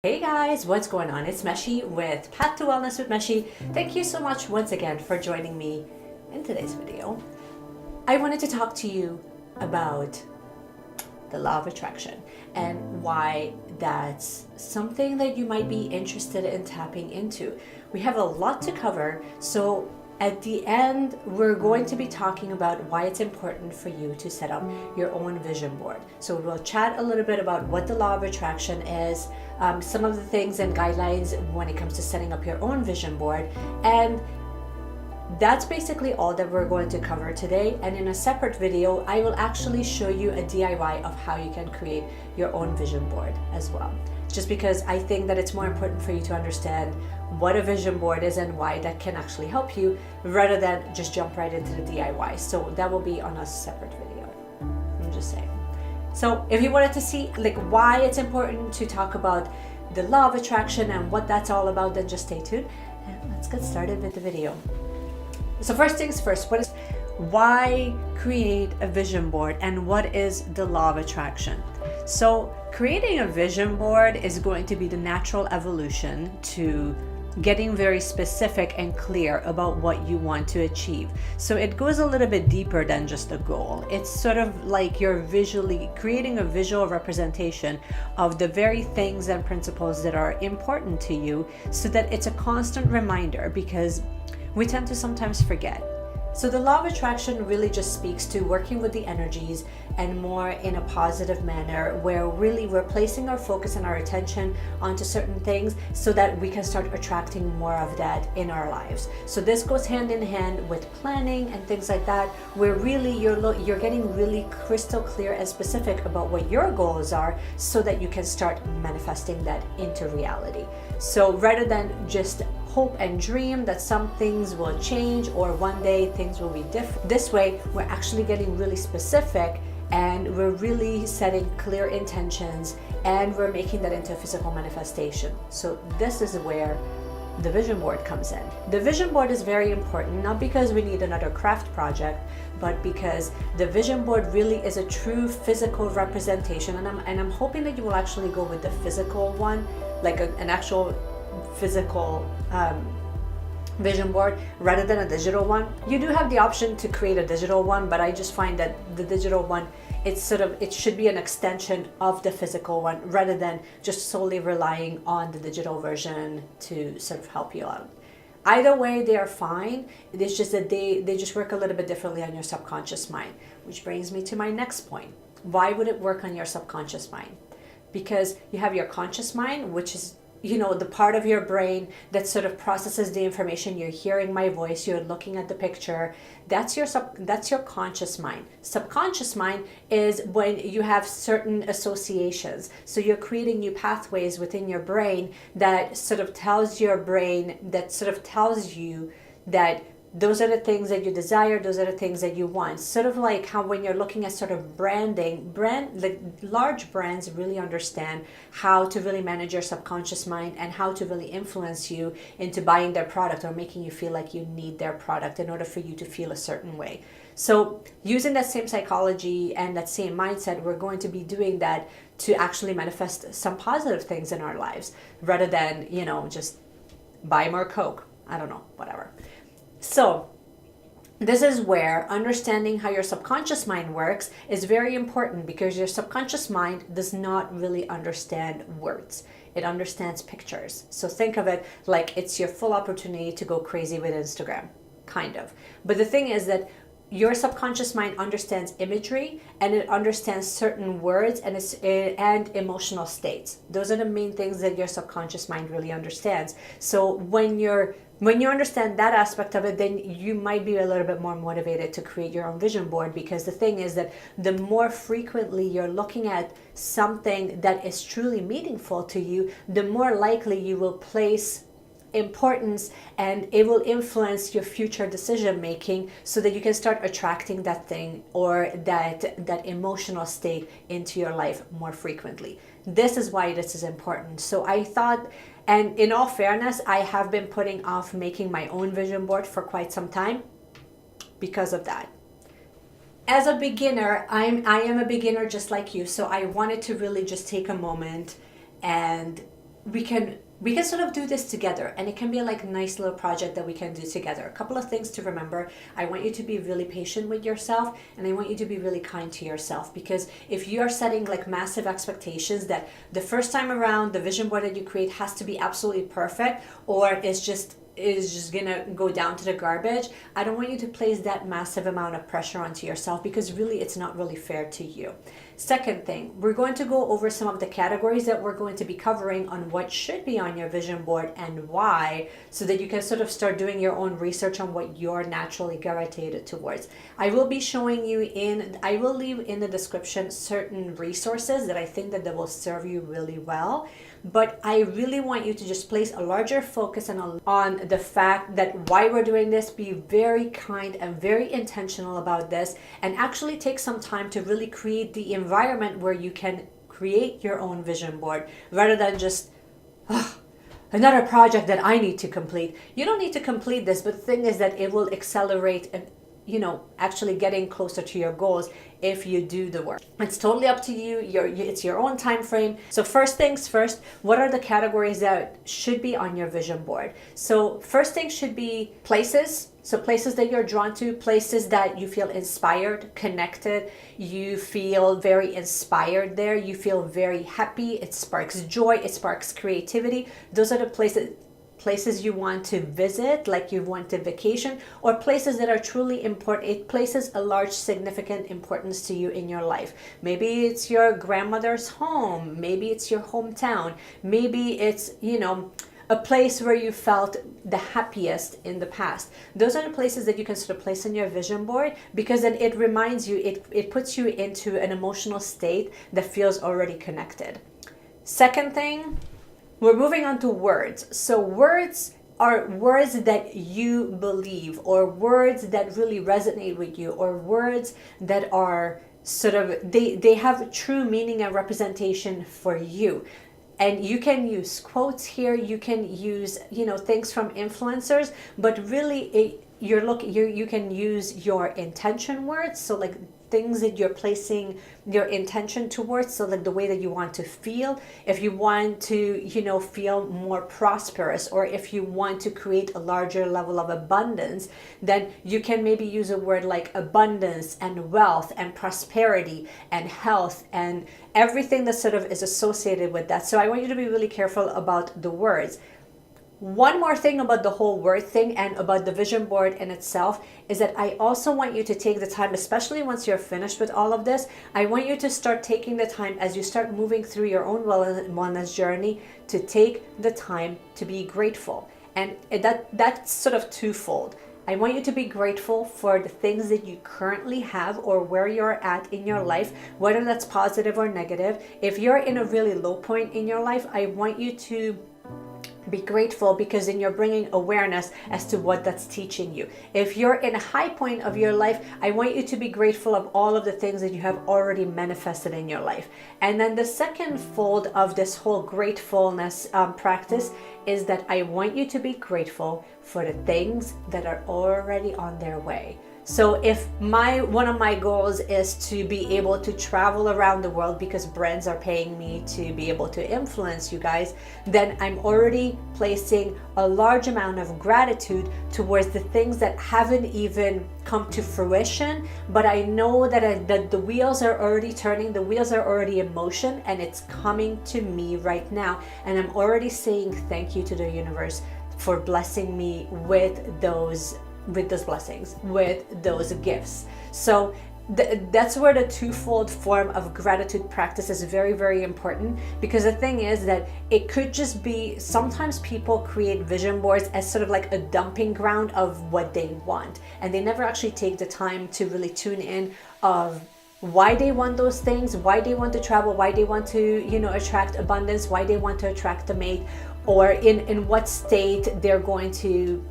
Hey guys, what's going on? It's Meshi with Path to Wellness with Meshi. Thank you so much once again for joining me in today's video. I wanted to talk to you about the law of attraction and why that's something that you might be interested in tapping into. We have a lot to cover, so at the end, we're going to be talking about why it's important for you to set up your own vision board. So we'll chat a little bit about what the law of attraction is, some of the things and guidelines when it comes to setting up your own vision board, and that's basically all that we're going to cover today. And in a separate video, I will actually show you a DIY of how you can create your own vision board as well. Just because I think that it's more important for you to understand what a vision board is and why that can actually help you rather than just jump right into the DIY. So that will be on a separate video. I'm just saying. So if you wanted to see why it's important to talk about the law of attraction and what that's all about, then just stay tuned and let's get started with the video. So first things first, why create a vision board and what is the law of attraction? So creating a vision board is going to be the natural evolution to getting very specific and clear about what you want to achieve. So it goes a little bit deeper than just a goal. It's sort of like you're visually creating a visual representation of the very things and principles that are important to you so that it's a constant reminder, because we tend to sometimes forget. So the law of attraction really just speaks to working with the energies and more in a positive manner, where really we're placing our focus and our attention onto certain things so that we can start attracting more of that in our lives. So this goes hand in hand with planning and things like that, where really you're getting really crystal clear and specific about what your goals are so that you can start manifesting that into reality. So rather than just hope and dream that some things will change or one day things will be different, this way we're actually getting really specific and we're really setting clear intentions and we're making that into a physical manifestation. So this is where the vision board comes in. The vision board is very important, not because we need another craft project, but because the vision board really is a true physical representation, and I'm hoping that you will actually go with the physical one, like an actual physical vision board rather than a digital one. You do have the option to create a digital one, but I just find that the digital one, it should be an extension of the physical one rather than just solely relying on the digital version to sort of help you out. Either way, they are fine. It's just that they just work a little bit differently on your subconscious mind, which brings me to my next point. Why would it work on your subconscious mind? Because you have your conscious mind, which is the part of your brain that sort of processes the information. You're hearing my voice, you're looking at the picture. That's your conscious mind. Subconscious mind is when you have certain associations. So you're creating new pathways within your brain that sort of tells you that those are the things that you desire, those are the things that you want. Sort of like how when you're looking at sort of large brands really understand how to really manage your subconscious mind and how to really influence you into buying their product or making you feel like you need their product in order for you to feel a certain way. So using that same psychology and that same mindset, we're going to be doing that to actually manifest some positive things in our lives rather than, just buy more Coke. I don't know, whatever. So this is where understanding how your subconscious mind works is very important, because your subconscious mind does not really understand words. It understands pictures. So think of it like it's your full opportunity to go crazy with Instagram, kind of. But the thing is that your subconscious mind understands imagery and it understands certain words and emotional states. Those are the main things that your subconscious mind really understands. So when you understand that aspect of it, then you might be a little bit more motivated to create your own vision board, because the thing is that the more frequently you're looking at something that is truly meaningful to you, the more likely you will place importance and it will influence your future decision making so that you can start attracting that thing or that emotional state into your life more frequently. This is why this is important. So I thought, and in all fairness, I have been putting off making my own vision board for quite some time because of that. As a beginner, I am a beginner just like you, so I wanted to really just take a moment and we can sort of do this together, and it can be like a nice little project that we can do together. A couple of things to remember. I want you to be really patient with yourself, and I want you to be really kind to yourself, because if you are setting like massive expectations that the first time around the vision board that you create has to be absolutely perfect, or is just gonna go down to the garbage, I don't want you to place that massive amount of pressure onto yourself, because really it's not really fair to you. Second thing, we're going to go over some of the categories that we're going to be covering on what should be on your vision board and why, so that you can sort of start doing your own research on what you're naturally gravitated towards. I will be showing you I will leave in the description certain resources that I think that will serve you really well. But I really want you to just place a larger focus on the fact that why we're doing this, be very kind and very intentional about this, and actually take some time to really create the environment where you can create your own vision board, rather than just, another project that I need to complete. You don't need to complete this, but the thing is that it will accelerate and actually getting closer to your goals if you do the work. It's totally up to you. It's your own time frame. So first things first, what are the categories that should be on your vision board? So first thing should be places. So places that you're drawn to, places that you feel inspired, connected, you feel very inspired there, you feel very happy, it sparks joy, it sparks creativity. Those are the places you want to visit, like you want to vacation, or places that are truly important. It places a large significant importance to you in your life. Maybe it's your grandmother's home, maybe it's your hometown, maybe it's a place where you felt the happiest in the past. Those are the places that you can sort of place on your vision board, because then it reminds you, it puts you into an emotional state that feels already connected. Second thing, we're moving on to words. So words are words that you believe, or words that really resonate with you, or words that are sort of, they have true meaning and representation for you. And you can use quotes here, you can use, things from influencers, but really you can use your intention words. So like things that you're placing your intention towards, so like the way that you want to feel. If you want to feel more prosperous, or if you want to create a larger level of abundance, then you can maybe use a word like abundance and wealth and prosperity and health and everything that sort of is associated with that. So I want you to be really careful about the words. One more thing about the whole word thing and about the vision board in itself is that I also want you to take the time, especially once you're finished with all of this, I want you to start taking the time as you start moving through your own wellness journey, to take the time to be grateful. And that's sort of twofold. I want you to be grateful for the things that you currently have, or where you're at in your life, whether that's positive or negative. If you're in a really low point in your life, I want you to be grateful, because then you're bringing awareness as to what that's teaching you. If you're in a high point of your life, I want you to be grateful of all of the things that you have already manifested in your life. And then the second fold of this whole gratefulness practice is that I want you to be grateful for the things that are already on their way. So if one of my goals is to be able to travel around the world because brands are paying me to be able to influence you guys, then I'm already placing a large amount of gratitude towards the things that haven't even come to fruition, but I know that the wheels are already turning, the wheels are already in motion, and it's coming to me right now. And I'm already saying thank you to the universe for blessing me with those blessings, with those gifts. So that's where the twofold form of gratitude practice is very, very important, because the thing is that it could just be, sometimes people create vision boards as sort of like a dumping ground of what they want, and they never actually take the time to really tune in of why they want those things, why they want to travel, why they want to attract abundance, why they want to attract a mate, or in what state they're going to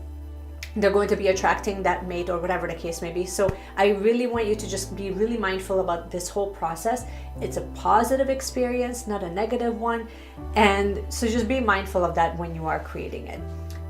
be attracting that mate, or whatever the case may be. So I really want you to just be really mindful about this whole process. It's a positive experience, not a negative one. And so just be mindful of that when you are creating it.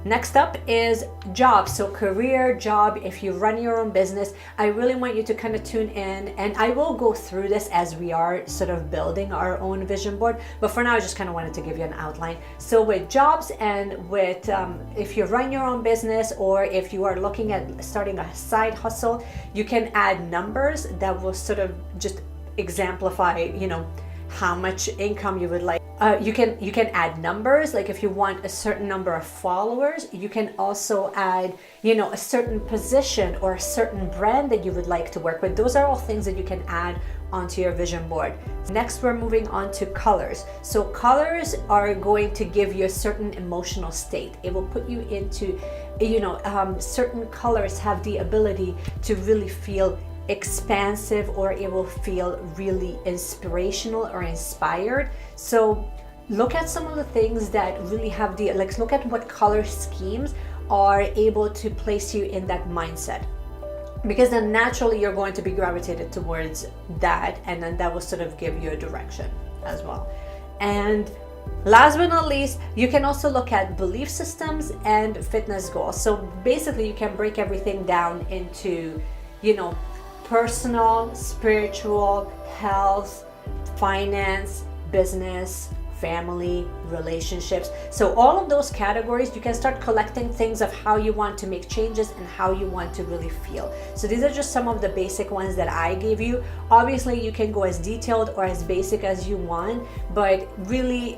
Next up is job. So career, job, if you run your own business, I really want you to kind of tune in, and I will go through this as we are sort of building our own vision board. But for now, I just kind of wanted to give you an outline. So with jobs and with, if you run your own business or if you are looking at starting a side hustle, you can add numbers that will sort of just exemplify, you know, how much income you would like. You can add numbers, like if you want a certain number of followers. You can also add, you know, a certain position or a certain brand that you would like to work with. Those are all things that you can add onto your vision board. Next, we're moving on to colors. So colors are going to give you a certain emotional state. It will put you into, you know, certain colors have the ability to really feel expansive, or it will feel really inspirational or inspired. So look at some of the things that really have the, like, look at what color schemes are able to place you in that mindset, because then naturally you're going to be gravitated towards that, and then that will sort of give you a direction as well. And last but not least, you can also look at belief systems and fitness goals. So basically you can break everything down into, you know, personal, spiritual, health, finance, business, family, relationships. So all of those categories, you can start collecting things of how you want to make changes and how you want to really feel. So these are just some of the basic ones that I gave you. Obviously, you can go as detailed or as basic as you want, but really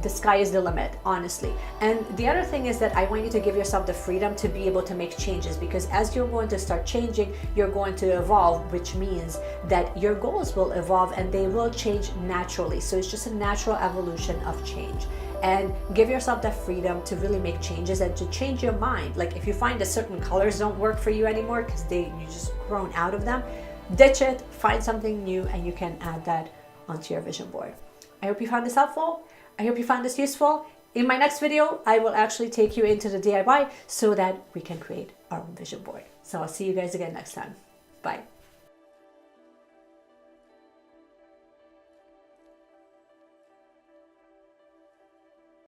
the sky is the limit, honestly. And the other thing is that I want you to give yourself the freedom to be able to make changes, because as you're going to start changing, you're going to evolve, which means that your goals will evolve and they will change naturally. So it's just a natural evolution of change. And give yourself that freedom to really make changes and to change your mind. Like if you find that certain colors don't work for you anymore because you just grown out of them, ditch it, find something new, and you can add that onto your vision board. I hope you found this helpful. I hope you found this useful. In my next video, I will actually take you into the DIY so that we can create our own vision board. So I'll see you guys again next time. Bye.